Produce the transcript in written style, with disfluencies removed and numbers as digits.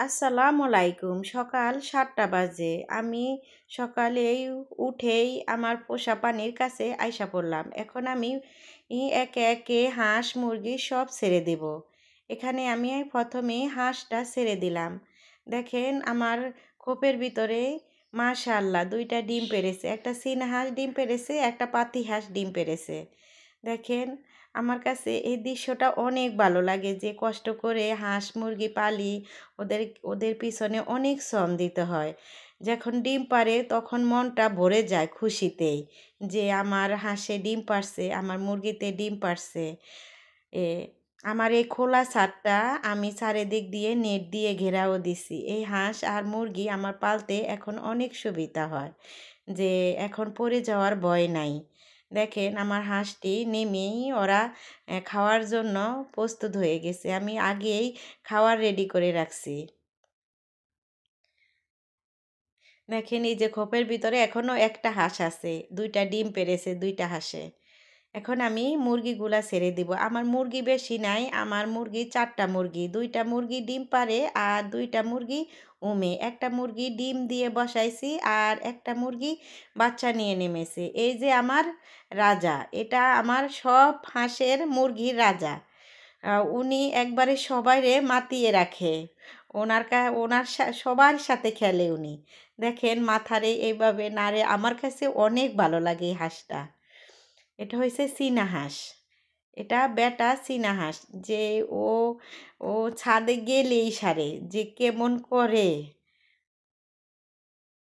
আসসালামু আলাইকুম। সকাল ৭টা বাজে। আমি সকালেই উঠেই আমার পোষা পানির কাছে আইসা পড়লাম। এখন আমি একে একে হাঁস মুরগি সব ছেড়ে দেব। এখানে আমি প্রথমে হাঁসটা ছেড়ে দিলাম। দেখেন আমার খোপের ভিতরে মাশাআল্লাহ ২টা ডিম পেড়েছে। একটা চীনা হাঁস ডিম পেড়েছে, একটা পাতি হাঁস ডিম পেড়েছে। দেখেন আমার কাছে এই দৃশ্যটা অনেক ভালো লাগে যে কষ্ট করে হাঁস মুরগি পালি, ওদের ওদের পিছনে অনেক শ্রম দিতে হয়। যখন ডিম পাড়ে তখন মনটা ভরে যায় খুশিতেই যে আমার হাঁসে ডিম পাড়ছে, আমার মুরগিতে ডিম পাড়ছে। এ আমার এই খোলা ছাদটা আমি চারিদিক দিয়ে নেট দিয়ে ঘেরাও দিছি। এই হাঁস আর মুরগি আমার পালতে এখন অনেক সুবিধা হয়, যে এখন পড়ে যাওয়ার ভয় নাই। দেখেন আমার হাঁসটি নেমেই ওরা খাওয়ার জন্য প্রস্তুত হয়ে গেছে। আমি আগেই খাওয়ার রেডি করে রাখছি। দেখেন এই যে খোপের ভিতরে এখনো একটা হাঁস আছে, ২টা ডিম পেড়েছে ২টা হাঁসে। এখন আমি মুরগিগুলা ছেড়ে দিব। আমার মুরগি বেশি নাই, আমার মুরগি ৪টা মুরগি। ২টা মুরগি ডিম পাড়ে আর ২টা মুরগি উমে। একটা মুরগি ডিম দিয়ে বসাইছি আর একটা মুরগি বাচ্চা নিয়ে নেমেছে। এই যে আমার রাজা, এটা আমার সব হাঁসের মুরগির রাজা। উনি একবারে সবাইরে মাতিয়ে রাখে। সবার সাথে খেলে উনি। দেখেন মাথারে এইভাবে নাড়ে, আমার কাছে অনেক ভালো লাগে এই হাঁসটা। এটা হয়েছে চীনা হাঁস। এটা বেটা চীনা হাঁস। যে ও ও ছাদে গেলেই সারে যে কেমন করে।